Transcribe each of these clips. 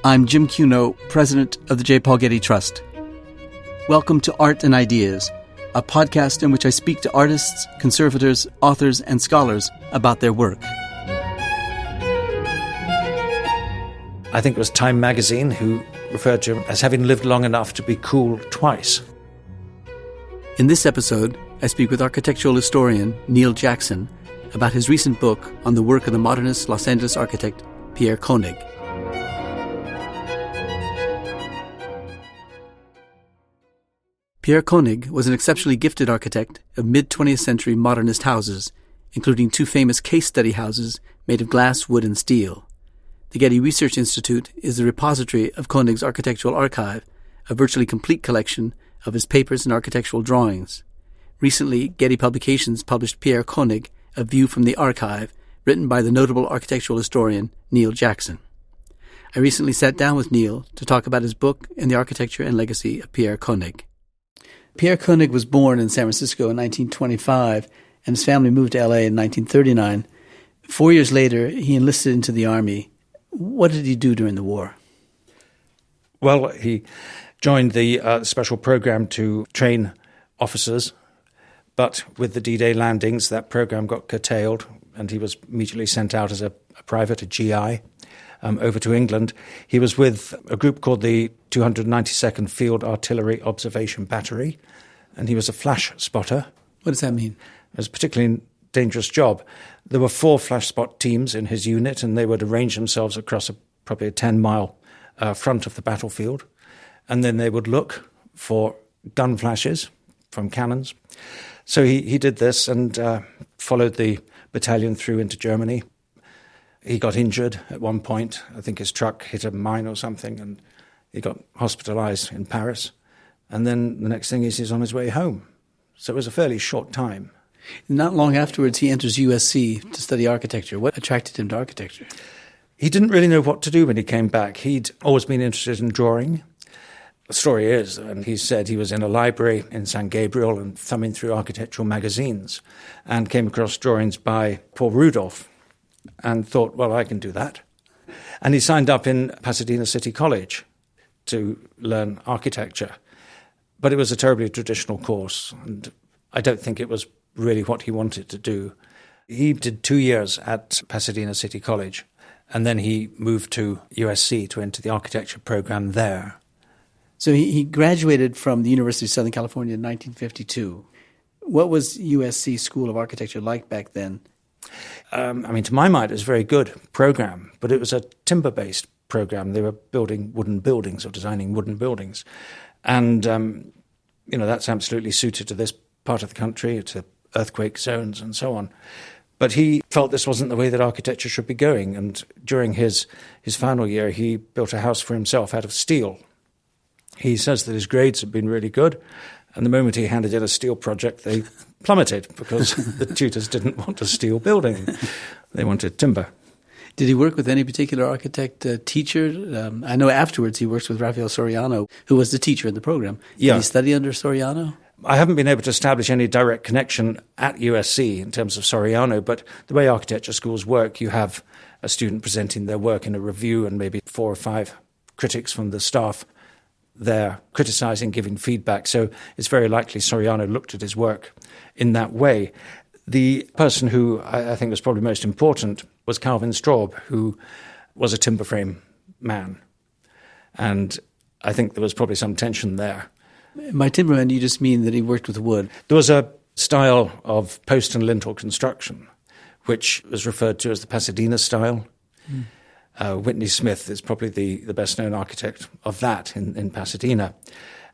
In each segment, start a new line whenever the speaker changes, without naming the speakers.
I'm Jim Cuno, president of the J. Paul Getty Trust. Welcome to Art and Ideas, a podcast in which I speak to artists, conservators, authors, and scholars about their work.
I think it was Time magazine who referred to him as having lived long enough to be cool twice.
In this episode, I speak with architectural historian Neil Jackson about his recent book on the work of the modernist Los Angeles architect Pierre Koenig. Pierre Koenig was an exceptionally gifted architect of mid-20th century modernist houses, including two famous case study houses made of glass, wood, and steel. The Getty Research Institute is the repository of Koenig's architectural archive, a virtually complete collection of his papers and architectural drawings. Recently, Getty Publications published Pierre Koenig, A View from the Archive, written by the notable architectural historian Neil Jackson. I recently sat down with Neil to talk about his book and the architecture and legacy of Pierre Koenig. Pierre Koenig was born in San Francisco in 1925, and his family moved to L.A. in 1939. 4 years later, he enlisted into the Army. What did he do during the war?
Well, he joined the special program to train officers, but with the D-Day landings, that program got curtailed, and he was immediately sent out as a private, a GI, over to England. He was with a group called the 292nd Field Artillery Observation Battery, and he was a flash spotter.
What does that mean?
It was a particularly dangerous job. There were 4 flash spot teams in his unit, and they would arrange themselves across probably a 10-mile front of the battlefield, and then they would look for gun flashes from cannons. So he did this and followed the battalion through into Germany. He got injured at one point. I think his truck hit a mine or something, and he got hospitalized in Paris. And then the next thing is he's on his way home. So it was a fairly short time.
Not long afterwards, he enters USC to study architecture. What attracted him to architecture?
He didn't really know what to do when he came back. He'd always been interested in drawing. The story is, and he said he was in a library in San Gabriel and thumbing through architectural magazines and came across drawings by Paul Rudolph and thought, well, I can do that. And he signed up in Pasadena City College to learn architecture. But it was a terribly traditional course, and I don't think it was really what he wanted to do. He did 2 years at Pasadena City College, and then he moved to USC to enter the architecture program there.
So he graduated from the University of Southern California in 1952. What was USC School of Architecture like back then?
To my mind, it was a very good program, but it was a timber-based program. They were building wooden buildings or designing wooden buildings. And, that's absolutely suited to this part of the country, to earthquake zones and so on. But he felt this wasn't the way that architecture should be going. And during his final year, he built a house for himself out of steel. He says that his grades had been really good, and the moment he handed in a steel project, they plummeted because the tutors didn't want a steel building. They wanted timber.
Did he work with any particular architect teacher? I know afterwards he works with Rafael Soriano, who was the teacher in the program. Did he study under Soriano?
I haven't been able to establish any direct connection at USC in terms of Soriano, but the way architecture schools work, you have a student presenting their work in a review and maybe 4 or 5 critics from the staff there criticizing, giving feedback. So it's very likely Soriano looked at his work in that way. The person who I think was probably most important was Calvin Straub, who was a timber frame man. And I think there was probably some tension there.
By timberman, you just mean that he worked with wood?
There was a style of post and lintel construction, which was referred to as the Pasadena style. Whitney Smith is probably the best-known architect of that in Pasadena.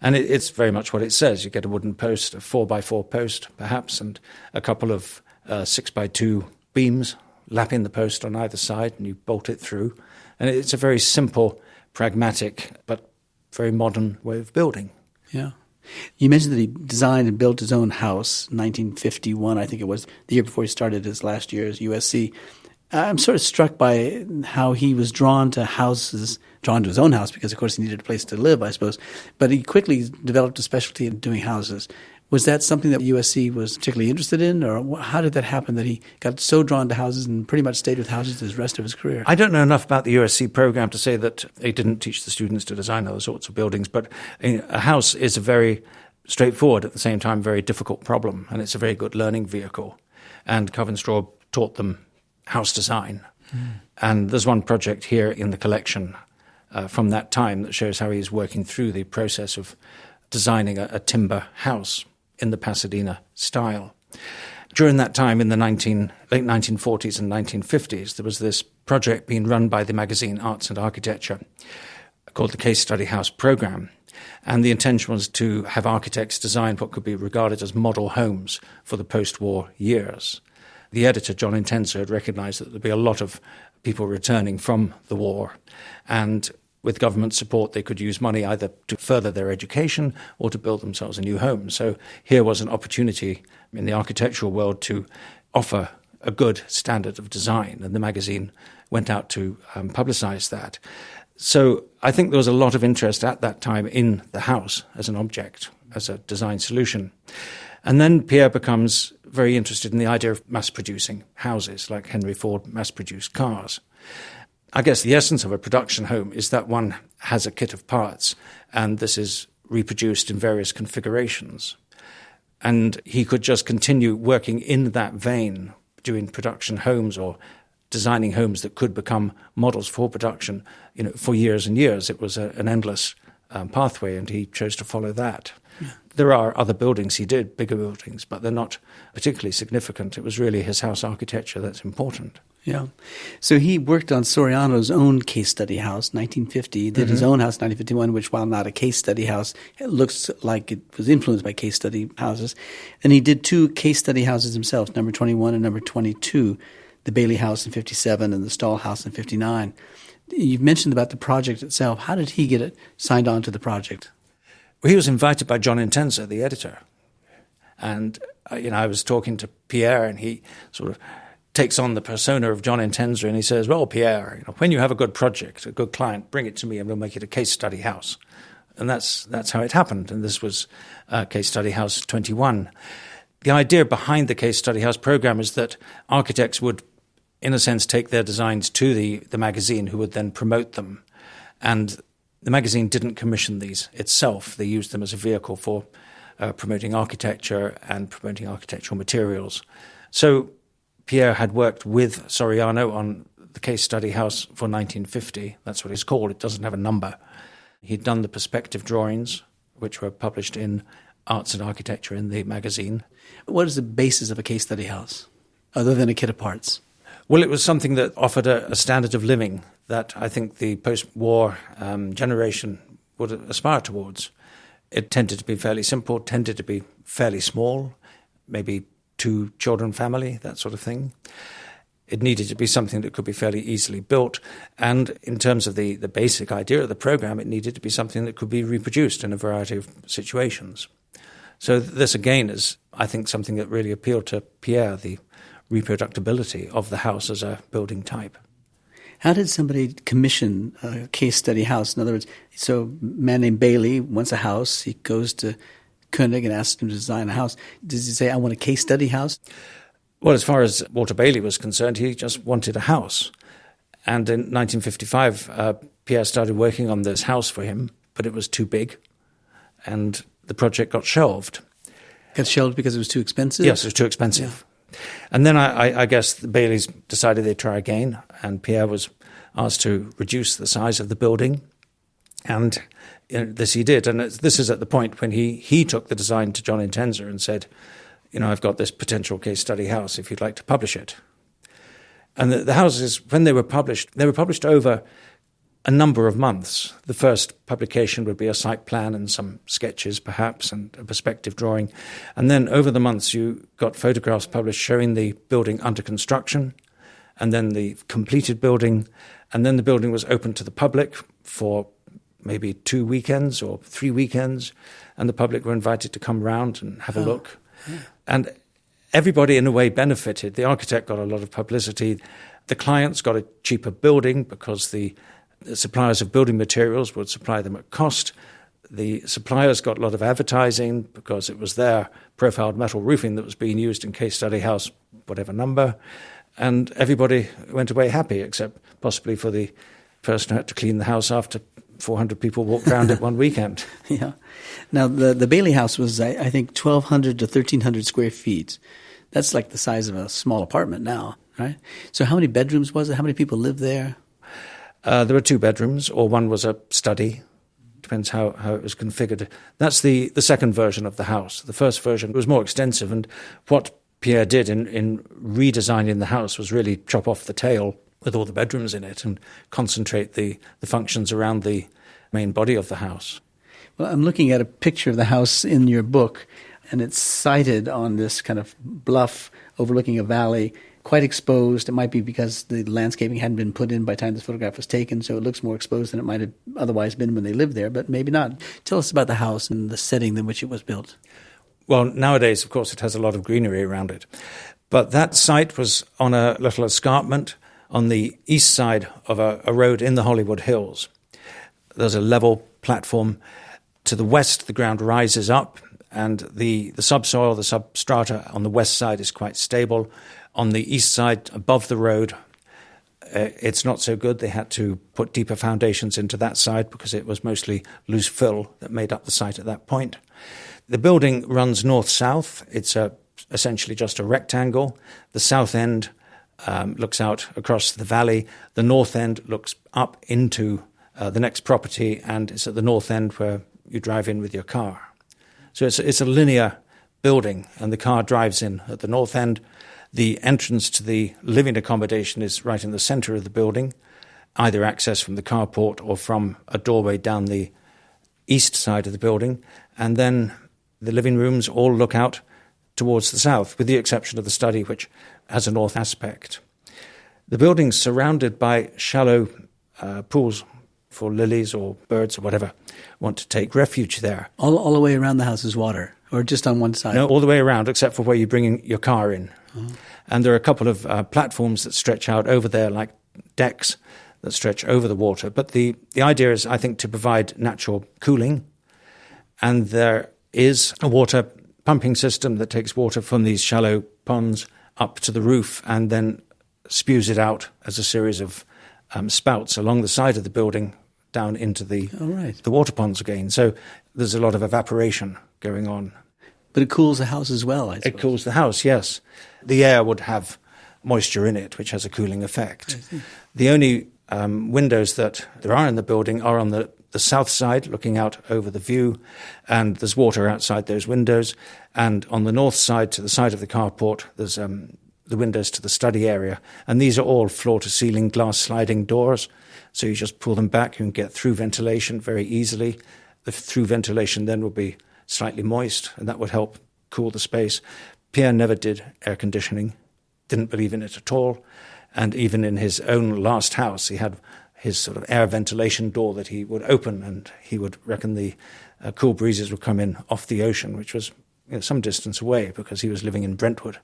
And it's very much what it says. You get a wooden post, a 4x4 post, perhaps, and a couple of 6x2 beams lapping the post on either side, and you bolt it through. And it's a very simple, pragmatic, but very modern way of building.
Yeah. You mentioned that he designed and built his own house, 1951, I think it was, the year before he started his last year as USC. I'm sort of struck by how he was drawn to his own house, because, of course, he needed a place to live, I suppose. But he quickly developed a specialty in doing houses. Was that something that USC was particularly interested in, or how did that happen that he got so drawn to houses and pretty much stayed with houses the rest of his career?
I don't know enough about the USC program to say that they didn't teach the students to design those sorts of buildings, but a house is a very straightforward, at the same time, very difficult problem, and it's a very good learning vehicle. And Cove&Straw taught them house design. And there's one project here in the collection from that time that shows how he's working through the process of designing a timber house in the Pasadena style. During that time, in the late 1940s and 1950s, there was this project being run by the magazine Arts and Architecture called the Case Study House Program. And the intention was to have architects design what could be regarded as model homes for the post-war years. The editor, John Intenser, had recognized that there'd be a lot of people returning from the war, and with government support, they could use money either to further their education or to build themselves a new home. So here was an opportunity in the architectural world to offer a good standard of design, and the magazine went out to publicize that. So I think there was a lot of interest at that time in the house as an object, as a design solution. And then Pierre becomes very interested in the idea of mass-producing houses, like Henry Ford mass-produced cars. I guess the essence of a production home is that one has a kit of parts, and this is reproduced in various configurations. And he could just continue working in that vein, doing production homes or designing homes that could become models for production, for years and years. It was an endless pathway, and he chose to follow that. Yeah. There are other buildings he did, bigger buildings, but they're not particularly significant. It was really his house architecture that's important.
Yeah. So he worked on Soriano's own case study house, 1950. He did his own house, 1951, which, while not a case study house, it looks like it was influenced by case study houses. And he did two case study houses himself, number 21 and number 22, the Bailey House in 57 and the Stahl House in 59. You've mentioned about the project itself. How did he get it signed on to the project?
Well, he was invited by John Intenser, the editor. And, I was talking to Pierre, and he sort of takes on the persona of John Intenser, and he says, well, Pierre, when you have a good project, a good client, bring it to me and we'll make it a case study house. And that's how it happened. And this was Case Study House 21. The idea behind the Case Study House program is that architects would, in a sense, take their designs to the magazine, who would then promote them. And the magazine didn't commission these itself. They used them as a vehicle for promoting architecture and promoting architectural materials. So Pierre had worked with Soriano on the Case Study House for 1950. That's what it's called. It doesn't have a number. He'd done the perspective drawings, which were published in Arts and Architecture in the magazine.
What is the basis of a case study house, other than a kit of parts?
Well, it was something that offered a standard of living that I think the post-war generation would aspire towards. It tended to be fairly simple, tended to be fairly small, maybe 2-children family, that sort of thing. It needed to be something that could be fairly easily built. And in terms of the basic idea of the program, it needed to be something that could be reproduced in a variety of situations. So this, again, is, I think, something that really appealed to Pierre, the reproducibility of the house as a building type.
How did somebody commission a case study house? In other words, so a man named Bailey wants a house. He goes to Koenig and asks him to design a house. Does he say, I want a case study house?
Well, as far as Walter Bailey was concerned, he just wanted a house. And in 1955, Pierre started working on this house for him, but it was too big, and the project got shelved.
Got shelved because it was too expensive?
Yes, it was too expensive. Yeah. And then I guess the Baileys decided they'd try again, and Pierre was asked to reduce the size of the building, and this he did. And this is at the point when he took the design to John Intenser and said, I've got this potential case study house if you'd like to publish it. And the houses, when they were published over a number of months. The first publication would be a site plan and some sketches perhaps and a perspective drawing. And then over the months you got photographs published showing the building under construction and then the completed building. And then the building was open to the public for maybe 2 weekends or 3 weekends. And the public were invited to come round and have a look. Yeah. And everybody in a way benefited. The architect got a lot of publicity. The clients got a cheaper building because the suppliers of building materials would supply them at cost. The suppliers got a lot of advertising because it was their profiled metal roofing that was being used in case study house, whatever number. And everybody went away happy, except possibly for the person who had to clean the house after 400 people walked around it one weekend.
Yeah. Now, the Bailey house was, I think, 1,200 to 1,300 square feet. That's like the size of a small apartment now, right? So how many bedrooms was it? How many people lived there?
There were 2 bedrooms, or one was a study. Depends how it was configured. That's the second version of the house. The first version was more extensive, and what Pierre did in redesigning the house was really chop off the tail with all the bedrooms in it and concentrate the functions around the main body of the house.
Well, I'm looking at a picture of the house in your book, and it's sited on this kind of bluff overlooking a valley, quite exposed. It might be because the landscaping hadn't been put in by the time this photograph was taken, so it looks more exposed than it might have otherwise been when they lived there, but maybe not. Tell us about the house and the setting in which it was built.
Well, nowadays, of course, it has a lot of greenery around it. But that site was on a little escarpment on the east side of a road in the Hollywood Hills. There's a level platform. To the west, the ground rises up, and the subsoil, the substrata on the west side is quite stable. On the east side, above the road, it's not so good. They had to put deeper foundations into that side because it was mostly loose fill that made up the site at that point. The building runs north-south. It's essentially just a rectangle. The south end looks out across the valley. The north end looks up into the next property, and it's at the north end where you drive in with your car. So it's a linear building, and the car drives in at the north end. The entrance to the living accommodation is right in the center of the building, either accessed from the carport or from a doorway down the east side of the building. And then the living rooms all look out towards the south, with the exception of the study, which has a north aspect. The building's surrounded by shallow pools for lilies or birds or whatever want to take refuge there.
All the way around the house is water, or just on one side?
No, all the way around, except for where you're bringing your car in. Oh. And there are a couple of platforms that stretch out over there, like decks that stretch over the water. But the idea is, I think, to provide natural cooling. And there is a water pumping system that takes water from these shallow ponds up to the roof and then spews it out as a series of spouts along the side of the building down into the water ponds again. So there's a lot of evaporation going on.
But it cools the house as well, I suppose.
It cools the house, yes. The air would have moisture in it, which has a cooling effect. The only windows that there are in the building are on the south side, looking out over the view, and there's water outside those windows. And on the north side, to the side of the carport, there's the windows to the study area. And these are all floor-to-ceiling glass sliding doors. So you just pull them back, you can get through ventilation very easily. The through ventilation then will be slightly moist, and that would help cool the space. Pierre never did air conditioning, didn't believe in it at all. And even in his own last house, he had his sort of air ventilation door that he would open, and he would reckon the cool breezes would come in off the ocean, which was some distance away because he was living in Brentwood.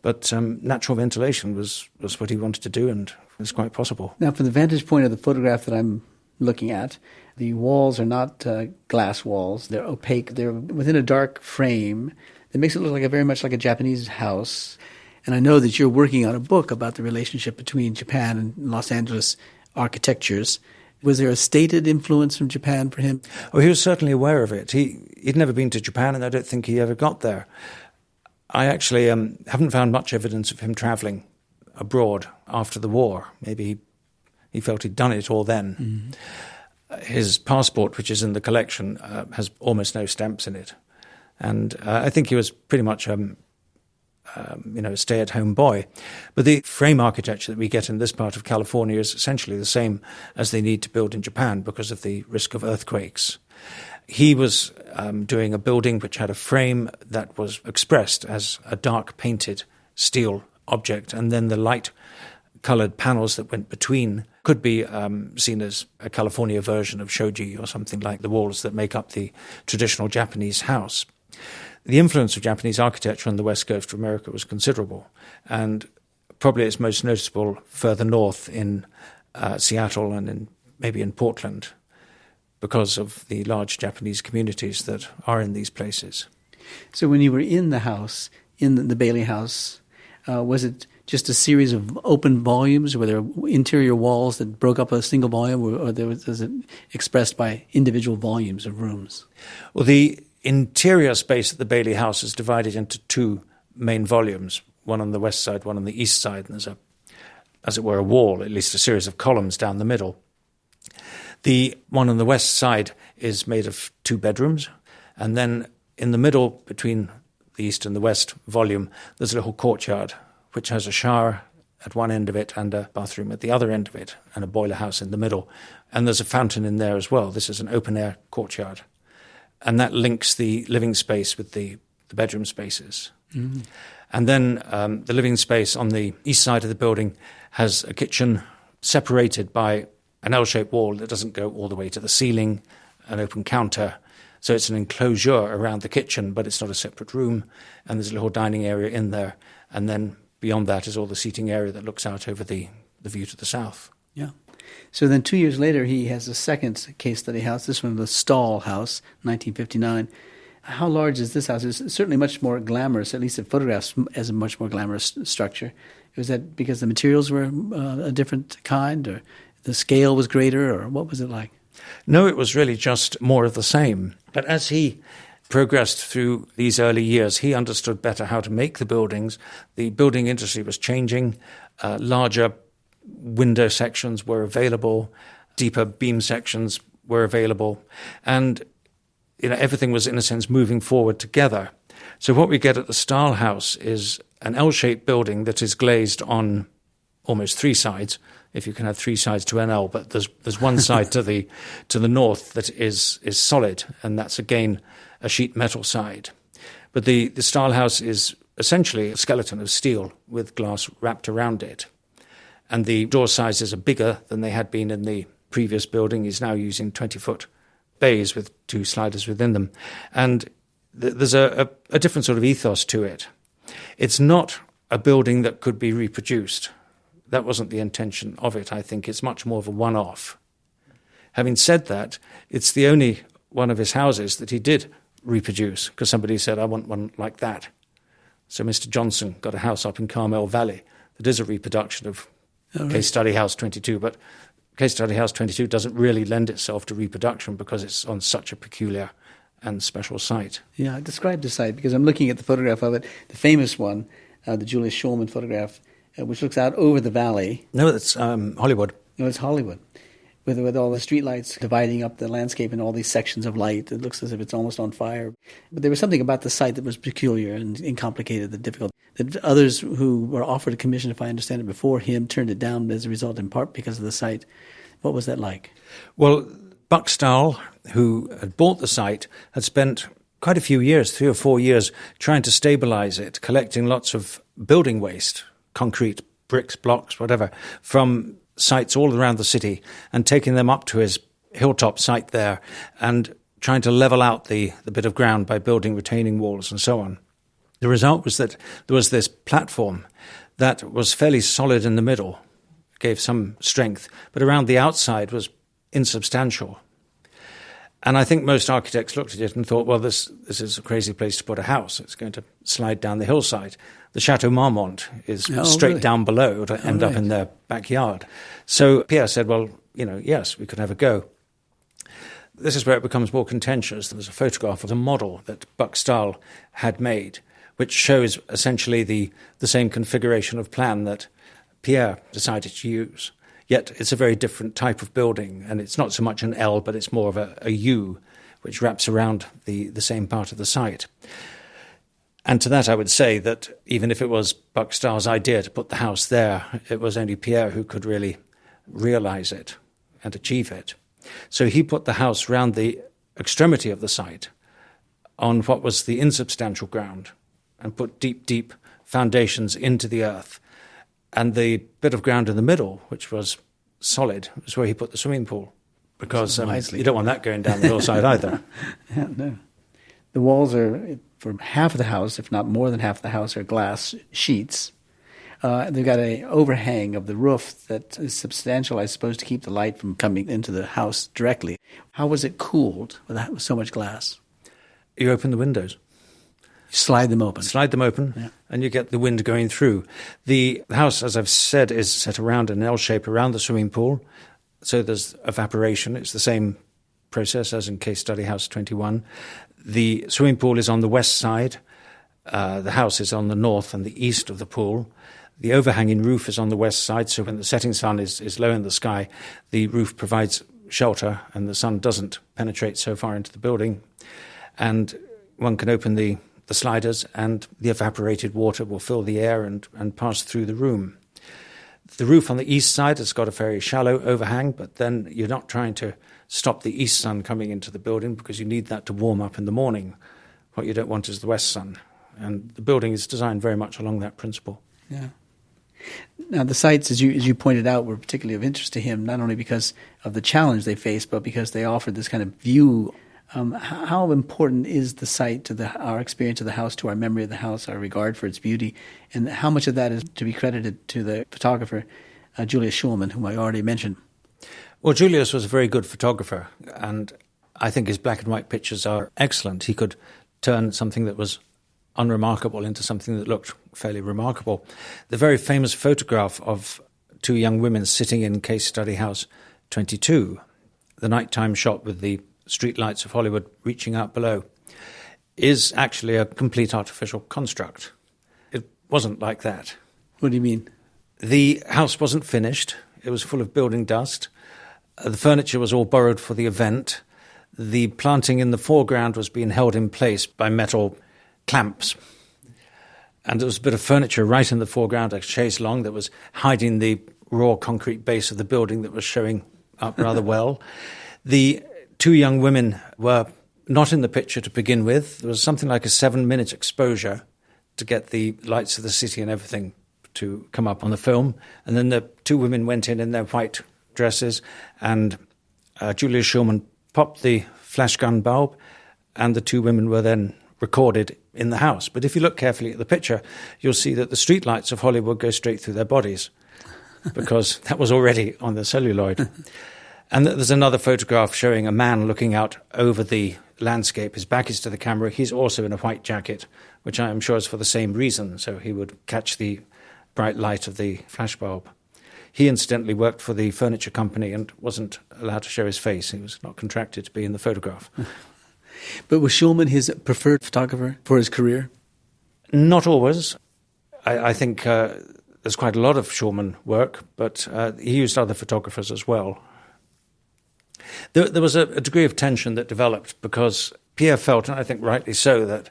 But natural ventilation was what he wanted to do, and it was quite possible. Now, from the vantage point of the photograph that I'm looking at, the walls are not glass walls. They're opaque. They're within a dark frame that makes it look like very much like a Japanese house. And I know that you're working on a book about the relationship between Japan and Los Angeles architectures. Was there a stated influence from Japan for him? Oh, he was certainly aware of it. He'd never been to Japan, and I don't think he ever got there. I actually haven't found much evidence of him traveling abroad after the war. Maybe he felt he'd done it all then. Mm-hmm. His passport, which is in the collection, has almost no stamps in it. And I think he was pretty much a stay-at-home boy. But the frame architecture that we get in this part of California is essentially the same as they need to build in Japan because of the risk of earthquakes. He was doing a building which had a frame that was expressed as a dark painted steel object, and then the light-colored panels that went between could be seen as a California version of shoji or something like the walls that make up the traditional Japanese house. The influence of Japanese architecture on the west coast of America was considerable, and probably it's most noticeable further north in Seattle and maybe in Portland. because of the large Japanese communities that are in these places.
So when you were in the house, in the Bailey house, was it just a series of open volumes? Were there interior walls that broke up a single volume, or was it expressed by individual volumes of rooms?
Well, the interior space of the Bailey house is divided into two main volumes, one on the west side, one on the east side, and there's as it were, a wall, at least a series of columns down the middle. The one on the west side is made of 2 bedrooms, and then in the middle, between the east and the west volume, there's a little courtyard, which has a shower at one end of it and a bathroom at the other end of it, and a boiler house in the middle. And there's a fountain in there as well. This is an open-air courtyard. And that links the living space with the bedroom spaces. Mm-hmm. And then the living space on the east side of the building has a kitchen separated by an L-shaped wall that doesn't go all the way to the ceiling, an open counter. So it's an enclosure around the kitchen, but it's not a separate room. And there's a little dining area in there. And then beyond that is all the seating area that looks out over the view to the south.
Yeah. So then 2 years later, he has a second case study house, this one, the Stahl House, 1959. How large is this house? It's certainly much more glamorous, at least it photographs as a much more glamorous structure. Was that because the materials were a different kind, or the scale was greater, or what was it like?
No, it was really just more of the same. But as he progressed through these early years, he understood better how to make the buildings. The building industry was changing. Larger window sections were available. Deeper beam sections were available. And everything was, in a sense, moving forward together. So what we get at the Stahl House is an L-shaped building that is glazed on almost 3 sides, if you can have 3 sides to an L, but there's one side to the north that is solid, and that's again a sheet metal side. But the Stahl House is essentially a skeleton of steel with glass wrapped around it. And the door sizes are bigger than they had been in the previous building. He's now using 20-foot bays with 2 sliders within them. And there's a different sort of ethos to it. It's not a building that could be reproduced. That wasn't the intention of it, I think. It's much more of a one-off. Having said that, it's the only one of his houses that he did reproduce, because somebody said, I want one like that. So Mr. Johnson got a house up in Carmel Valley that is a reproduction of Case Study House 22, but Case Study House 22 doesn't really lend itself to reproduction because it's on such a peculiar and special site.
Yeah, describe the site, because I'm looking at the photograph of it, the famous one, the Julius Shulman photograph, which looks out over the valley.
No, that's Hollywood.
No, it's Hollywood. With all the streetlights dividing up the landscape in all these sections of light. It looks as if it's almost on fire. But there was something about the site that was peculiar and complicated and difficult. That others who were offered a commission, if I understand it, before him turned it down as a result, in part because of the site. What was that like?
Well, Buck Stahl, who had bought the site, had spent quite a few years, 3 or 4 years, trying to stabilize it, collecting lots of building waste, concrete, bricks, blocks, whatever, from sites all around the city, and taking them up to his hilltop site there and trying to level out the bit of ground by building retaining walls and so on. The result was that there was this platform that was fairly solid in the middle, gave some strength, but around the outside was insubstantial. And I think most architects looked at it and thought, well, this is a crazy place to put a house. It's going to slide down the hillside. The Chateau Marmont is straight down below to end up in their backyard. So Pierre said, well, yes, we could have a go. This is where it becomes more contentious. There was a photograph of a model that Buck Stahl had made, which shows essentially the same configuration of plan that Pierre decided to use. Yet it's a very different type of building, and it's not so much an L, but it's more of a U, which wraps around the same part of the site. And to that I would say that even if it was Buck Stahl's idea to put the house there, it was only Pierre who could really realize it and achieve it. So he put the house round the extremity of the site on what was the insubstantial ground and put deep, deep foundations into the earth. And the bit of ground in the middle, which was solid, was where he put the swimming pool, because you don't want that going down the hillside either.
Yeah, no. The walls are, for half of the house, if not more than half of the house, are glass sheets. They've got an overhang of the roof that is substantial, I suppose, to keep the light from coming into the house directly. How was it cooled with so much glass?
You open the windows.
Slide them open.
Slide them open, yeah. And you get the wind going through. The house, as I've said, is set around an L shape around the swimming pool, so there's evaporation. It's the same process as in Case Study House 21. The swimming pool is on the west side. The house is on the north and the east of the pool. The overhanging roof is on the west side, so when the setting sun is low in the sky, the roof provides shelter and the sun doesn't penetrate so far into the building. And one can open the sliders and the evaporated water will fill the air and pass through the room. The roof on the east side has got a very shallow overhang, but then you're not trying to stop the east sun coming into the building because you need that to warm up in the morning. What you don't want is the west sun. And the building is designed very much along that principle.
Yeah. Now, the sites, as you pointed out, were particularly of interest to him, not only because of the challenge they faced, but because they offered this kind of view. How important is the site to our experience of the house, to our memory of the house, our regard for its beauty, and how much of that is to be credited to the photographer, Julius Shulman, whom I already mentioned?
Well, Julius was a very good photographer, and I think his black and white pictures are excellent. He could turn something that was unremarkable into something that looked fairly remarkable. The very famous photograph of two young women sitting in Case Study House 22, the nighttime shot with the street lights of Hollywood reaching out below, is actually a complete artificial construct. It wasn't like that.
What do you mean?
The house wasn't finished. It was full of building dust. The furniture was all borrowed for the event. The planting in the foreground was being held in place by metal clamps. And there was a bit of furniture right in the foreground, a chaise longue that was hiding the raw concrete base of the building that was showing up rather well. The two young women were not in the picture to begin with. There was something like a 7-minute exposure to get the lights of the city and everything to come up on the film. And then the two women went in their white dresses, and Julius Shulman popped the flash gun bulb, and the two women were then recorded in the house. But if you look carefully at the picture, you'll see that the street lights of Hollywood go straight through their bodies because that was already on the celluloid. And there's another photograph showing a man looking out over the landscape. His back is to the camera. He's also in a white jacket, which I am sure is for the same reason, so he would catch the bright light of the flashbulb. He incidentally worked for the furniture company and wasn't allowed to show his face. He was not contracted to be in the photograph.
But was Shulman his preferred photographer for his career?
Not always. I think there's quite a lot of Shulman work, but he used other photographers as well. There was a degree of tension that developed because Pierre felt, and I think rightly so, that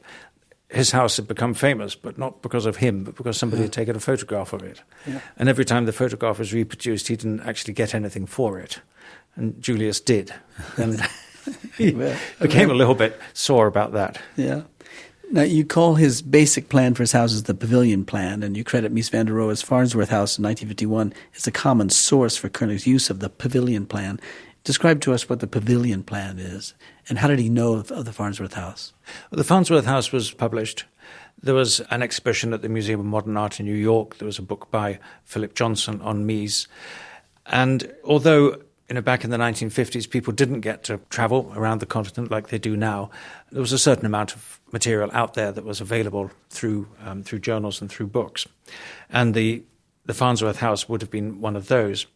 his house had become famous, but not because of him, but because somebody had taken a photograph of it. Yeah. And every time the photograph was reproduced, he didn't actually get anything for it. And Julius did. And he became a little bit sore about that.
Yeah. Now, you call his basic plan for his houses the pavilion plan, and you credit Mies van der Rohe's Farnsworth House in 1951 as a common source for Koenig's use of the pavilion plan. Describe to us what the pavilion plan is, and how did he know of the Farnsworth House?
Well, the Farnsworth House was published. There was an exhibition at the Museum of Modern Art in New York. There was a book by Philip Johnson on Mies. And although back in the 1950s, people didn't get to travel around the continent like they do now, there was a certain amount of material out there that was available through journals and through books. And the Farnsworth House would have been one of those.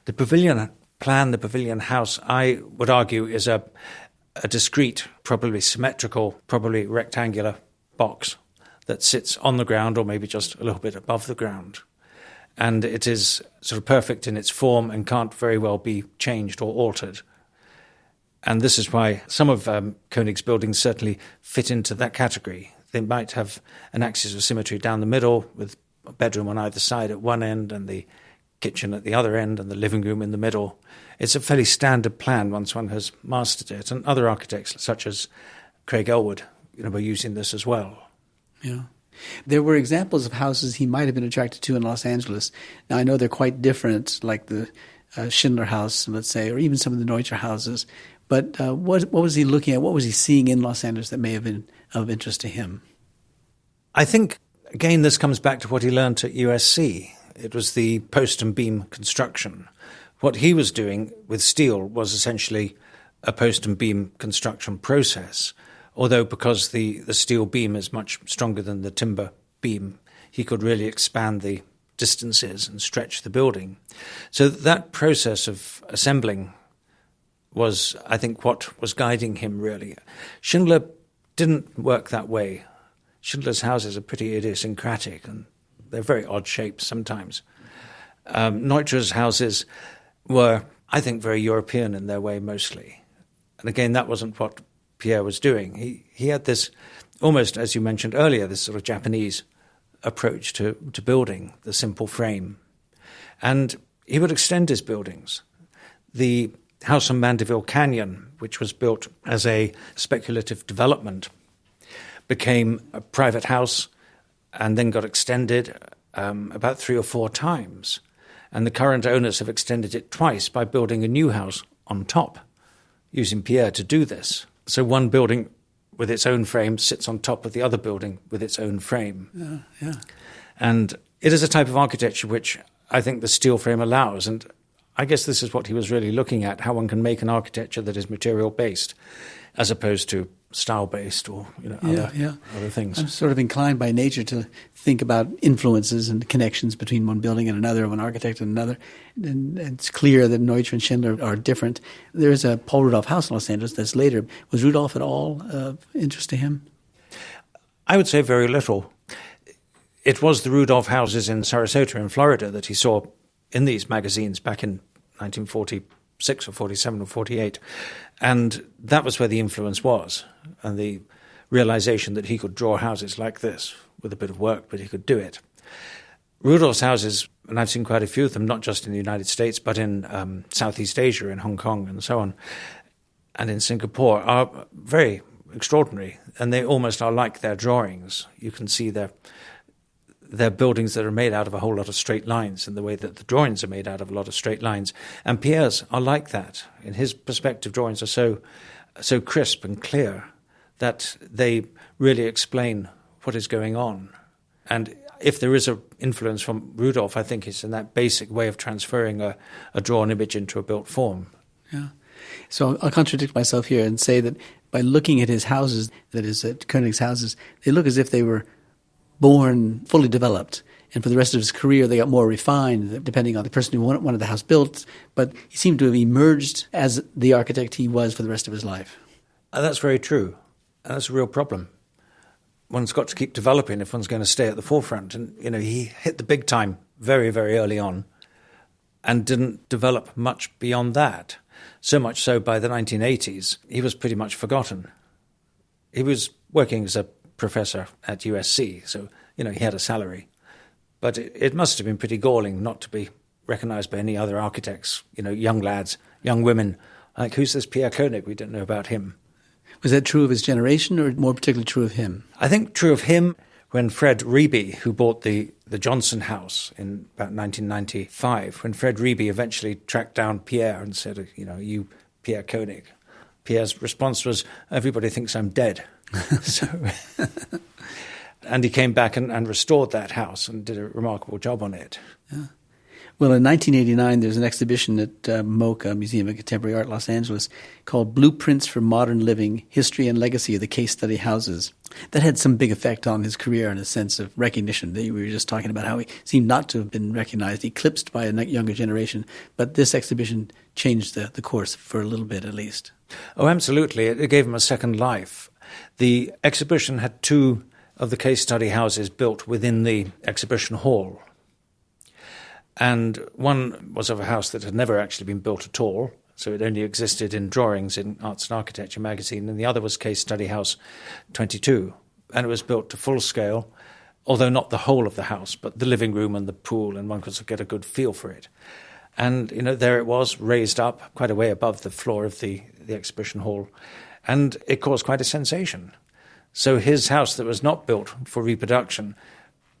The pavilion plan, the pavilion house, I would argue, is a discrete, probably symmetrical, probably rectangular box that sits on the ground or maybe just a little bit above the ground. And it is sort of perfect in its form and can't very well be changed or altered. And this is why some of Koenig's buildings certainly fit into that category. They might have an axis of symmetry down the middle with a bedroom on either side at one end and the kitchen at the other end and the living room in the middle. It's a fairly standard plan once one has mastered it. And other architects, such as Craig Elwood, were using this as well.
Yeah. There were examples of houses he might have been attracted to in Los Angeles. Now, I know they're quite different, like the Schindler House, let's say, or even some of the Neutscher houses. But what was he looking at? What was he seeing in Los Angeles that may have been of interest to him?
I think again, this comes back to what he learned at USC. It was the post and beam construction. What he was doing with steel was essentially a post and beam construction process, although because the steel beam is much stronger than the timber beam, he could really expand the distances and stretch the building. So that process of assembling was, I think, what was guiding him, really. Schindler didn't work that way. Schindler's houses are pretty idiosyncratic, and they're very odd shapes sometimes. Neutsch's houses were, I think, very European in their way mostly. And again, that wasn't what Pierre was doing. He had this, almost, as you mentioned earlier, this sort of Japanese approach to building, the simple frame. And he would extend his buildings. The house on Mandeville Canyon, which was built as a speculative development, became a private house and then got extended about 3 or 4 times. And the current owners have extended it twice by building a new house on top, using Pierre to do this. So one building with its own frame sits on top of the other building with its own frame.
Yeah.
And it is a type of architecture which I think the steel frame allows. And I guess this is what he was really looking at, how one can make an architecture that is material-based as opposed to style-based or other things.
I'm sort of inclined by nature to think about influences and connections between one building and another, one architect and another. And it's clear that Neutra and Schindler are different. There is a Paul Rudolph house in Los Angeles that's later. Was Rudolph at all of interest to him?
I would say very little. It was the Rudolph houses in Sarasota in Florida that he saw in these magazines back in 1946 or 47 or 48. And that was where the influence was, and the realization that he could draw houses like this with a bit of work, but he could do it. Rudolph's houses, and I've seen quite a few of them, not just in the United States, but in Southeast Asia, in Hong Kong and so on, and in Singapore, are very extraordinary, and they almost are like their drawings. You can see they're buildings that are made out of a whole lot of straight lines in the way that the drawings are made out of a lot of straight lines. And Pierre's are like that. In his perspective, drawings are so crisp and clear that they really explain what is going on. And if there is an influence from Rudolph, I think it's in that basic way of transferring a drawn image into a built form.
Yeah. So I'll contradict myself here and say that by looking at his houses, that is, at Koenig's houses, they look as if they were born fully developed. And for the rest of his career, they got more refined, depending on the person who wanted the house built. But he seemed to have emerged as the architect he was for the rest of his life.
That's very true. And that's a real problem. One's got to keep developing if one's going to stay at the forefront. And, he hit the big time very, very early on and didn't develop much beyond that. So much so by the 1980s, he was pretty much forgotten. He was working as a professor at USC, so, he had a salary. But it must have been pretty galling not to be recognized by any other architects, young lads, young women. Like, who's this Pierre Koenig? We didn't know about him.
Was that true of his generation or more particularly true of him?
I think true of him when Fred Reby, who bought the Johnson house in about 1995, when Fred Reby eventually tracked down Pierre and said, you Pierre Koenig. Pierre's response was, everybody thinks I'm dead. And he came back and restored that house and did a remarkable job on it.
Yeah. Well, in 1989, there's an exhibition at MoCA, Museum of Contemporary Art, Los Angeles, called Blueprints for Modern Living, History and Legacy of the Case Study Houses. That had some big effect on his career in a sense of recognition. We were just talking about how he seemed not to have been recognized, eclipsed by a younger generation. But this exhibition changed the course for a little bit at least.
Oh, absolutely. It gave him a second life. The exhibition had 2 of the case study houses built within the exhibition hall. And one was of a house that had never actually been built at all, so it only existed in drawings in Arts and Architecture magazine, and the other was Case Study House 22, and it was built to full scale, although not the whole of the house, but the living room and the pool, and one could get a good feel for it. And, there it was, raised up quite a way above the floor of the exhibition hall, and it caused quite a sensation. So his house that was not built for reproduction,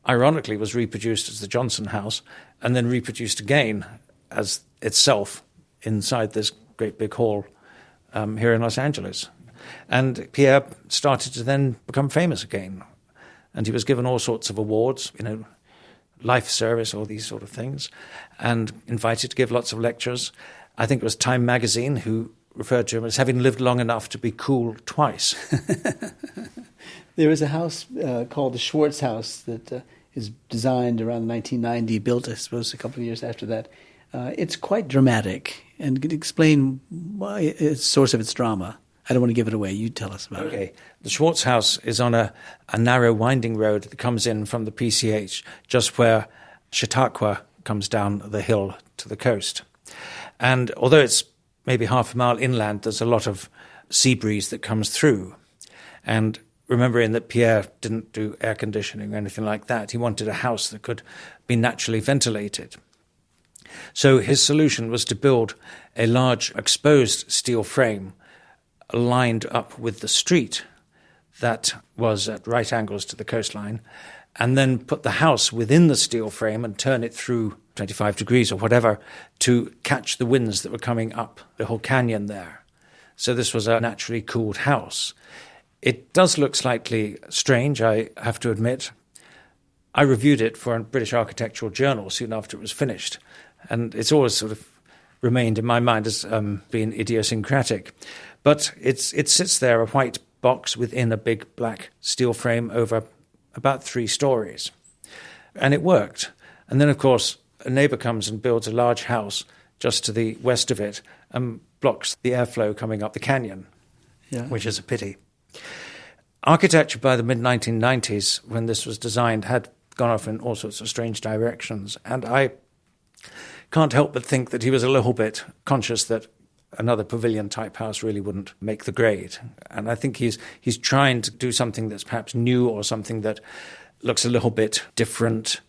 ironically, was reproduced as the Johnson house and then reproduced again as itself inside this great big hall here in Los Angeles. And Pierre started to then become famous again. and he was given all sorts of awards, life service, all these sort of things, and invited to give lots of lectures. I think it was Time magazine who referred to him as having lived long enough to be cool twice.
There was a house called the Schwartz House that is designed around 1990, built, I suppose, a couple of years after that. It's quite dramatic, and could explain why it's the source of its drama. I don't want to give it away. You tell us about it.
Okay. The Schwartz House is on a narrow winding road that comes in from the PCH, just where Chautauqua comes down the hill to the coast. And although it's maybe half a mile inland, there's a lot of sea breeze that comes through. And remembering that Pierre didn't do air conditioning or anything like that, he wanted a house that could be naturally ventilated. So his solution was to build a large exposed steel frame lined up with the street that was at right angles to the coastline, and then put the house within the steel frame and turn it through 25 degrees or whatever to catch the winds that were coming up the whole canyon there. So this was a naturally cooled house. It does look slightly strange, I have to admit. I reviewed it for a British Architectural Journal soon after it was finished, and it's always sort of remained in my mind as being idiosyncratic. But it sits there, a white box within a big black steel frame over about 3 stories. And it worked. And then, of course, a neighbour comes and builds a large house just to the west of it and blocks the airflow coming up the canyon, which is a pity. Architecture by the mid-1990s, when this was designed, had gone off in all sorts of strange directions. And I can't help but think that he was a little bit conscious that another pavilion-type house really wouldn't make the grade. And I think he's trying to do something that's perhaps new or something that looks a little bit different.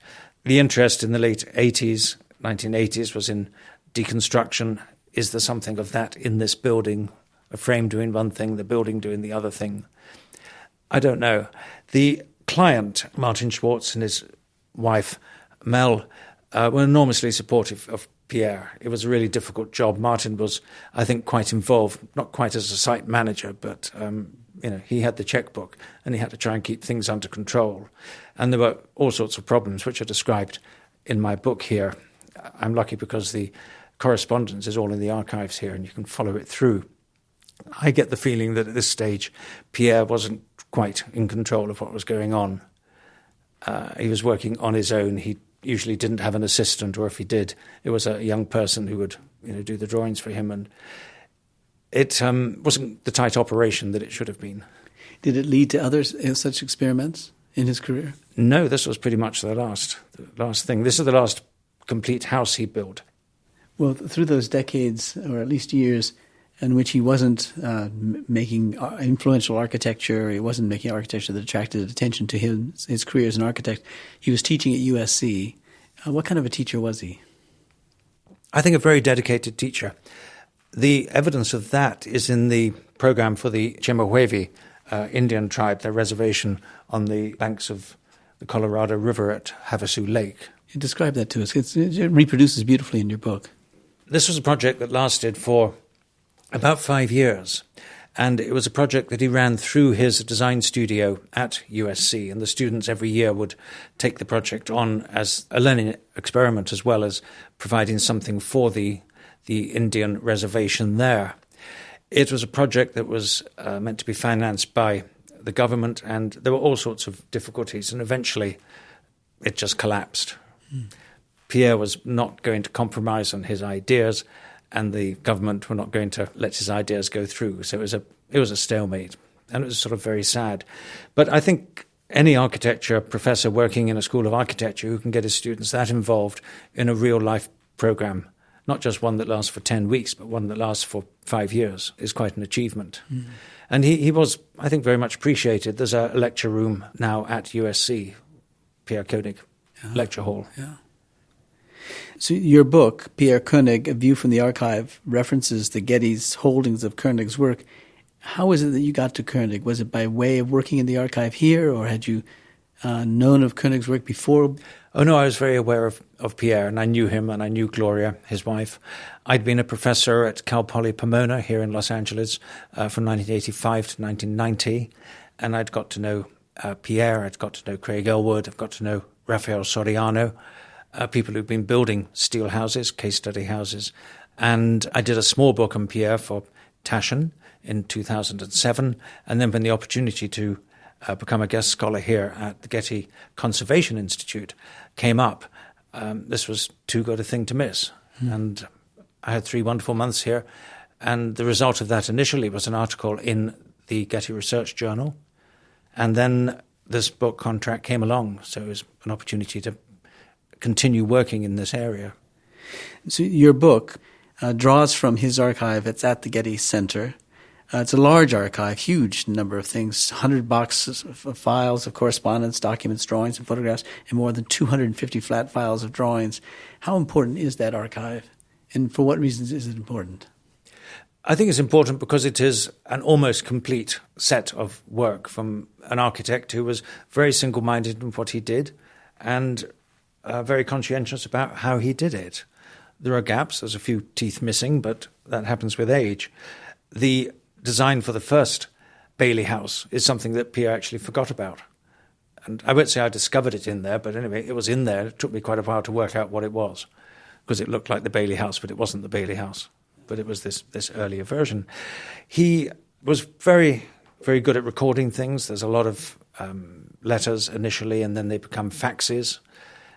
The interest in the late 80s, 1980s, was in deconstruction. Is there something of that in this building? A frame doing one thing, the building doing the other thing? I don't know. The client, Martin Schwartz, and his wife, Mel, were enormously supportive of Pierre. It was a really difficult job. Martin was, I think, quite involved, not quite as a site manager, but he had the checkbook and he had to try and keep things under control. And there were all sorts of problems, which are described in my book here. I'm lucky because the correspondence is all in the archives here and you can follow it through. I get the feeling that at this stage, Pierre wasn't quite in control of what was going on. He was working on his own. He usually didn't have an assistant, or if he did, it was a young person who would do the drawings for him. And it wasn't the tight operation that it should have been.
Did it lead to other such experiments in his career?
No, this was pretty much the last thing. This is the last complete house he built.
Well, through those decades, or at least years, in which he wasn't making influential architecture, he wasn't making architecture that attracted attention to his career as an architect, he was teaching at USC. What kind of a teacher was he?
I think a very dedicated teacher. The evidence of that is in the program for the Chemehuevi Indian tribe, their reservation on the banks of the Colorado River at Havasu Lake.
Describe that to us. It reproduces beautifully in your book.
This was a project that lasted for about 5 years, and it was a project that he ran through his design studio at USC, and the students every year would take the project on as a learning experiment as well as providing something for the Indian reservation there. It was a project that was meant to be financed by the government, and there were all sorts of difficulties, and eventually it just collapsed. Pierre was not going to compromise on his ideas, and the government were not going to let his ideas go through. So it was a stalemate, and it was sort of very sad. But I think any architecture professor working in a school of architecture who can get his students that involved in a real-life program, not just one that lasts for 10 weeks, but one that lasts for 5 years, is quite an achievement. Mm. And he was, I think, very much appreciated. There's a lecture room now at USC, Pierre Koenig Lecture Hall.
Yeah. So your book, Pierre Koenig, A View from the Archive, references the Getty's holdings of Koenig's work. How is it that you got to Koenig? Was it by way of working in the archive here, or had you known of Koenig's work before?
Oh, no, I was very aware of Pierre, and I knew him, and I knew Gloria, his wife. I'd been a professor at Cal Poly Pomona here in Los Angeles from 1985 to 1990, and I'd got to know Pierre, I've got to know Craig Elwood, I've got to know Raphael Soriano, people who've been building steel houses, case study houses. And I did a small book on Pierre for Taschen in 2007, and then when the opportunity to become a guest scholar here at the Getty Conservation Institute came up, this was too good a thing to miss. And I had 3 wonderful months here, and the result of that initially was an article in the Getty Research Journal, and then this book contract came along, so it was an opportunity to continue working in this area.
So your book draws from his archive. It's at the Getty Center. It's a large archive, huge number of things, 100 boxes of files of correspondence, documents, drawings, and photographs, and more than 250 flat files of drawings. How important is that archive, and for what reasons is it important?
I think it's important because it is an almost complete set of work from an architect who was very single-minded in what he did and very conscientious about how he did it. There are gaps, there's a few teeth missing, but that happens with age. The design for the first Bailey house is something that Pierre actually forgot about. And I won't say I discovered it in there, but anyway, it was in there. It took me quite a while to work out what it was, because it looked like the Bailey house, but it wasn't the Bailey house. But it was this earlier version. He was very, very good at recording things. There's a lot of letters initially, and then they become faxes.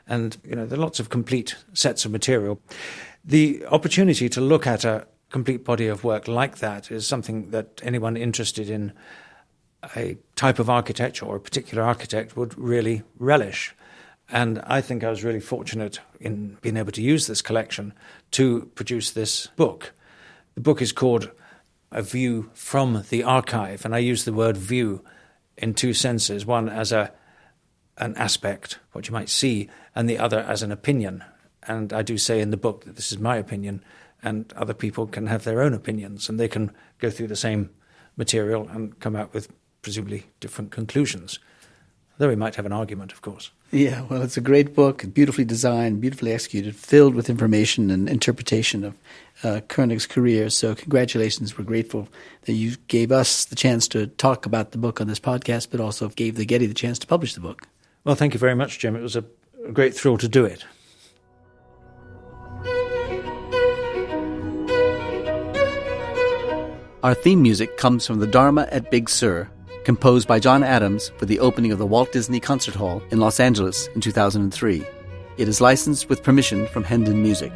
And, there are lots of complete sets of material. The opportunity to look at a complete body of work like that is something that anyone interested in a type of architecture or a particular architect would really relish. And I think I was really fortunate in being able to use this collection to produce this book. The book is called A View from the Archive, and I use the word view in 2 senses, one as an aspect, what you might see, and the other as an opinion. And I do say in the book that this is my opinion, and other people can have their own opinions, and they can go through the same material and come out with presumably different conclusions. Though we might have an argument, of course.
Yeah, well, it's a great book, beautifully designed, beautifully executed, filled with information and interpretation of Koenig's career. So congratulations. We're grateful that you gave us the chance to talk about the book on this podcast, but also gave the Getty the chance to publish the book.
Well, thank you very much, Jim. It was a great thrill to do it.
Our theme music comes from the Dharma at Big Sur, composed by John Adams for the opening of the Walt Disney Concert Hall in Los Angeles in 2003. It is licensed with permission from Hendon Music.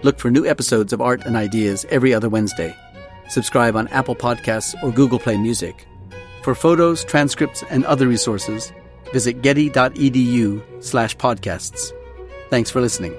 Look for new episodes of Art and Ideas every other Wednesday. Subscribe on Apple Podcasts or Google Play Music. For photos, transcripts, and other resources, visit getty.edu/podcasts. Thanks for listening.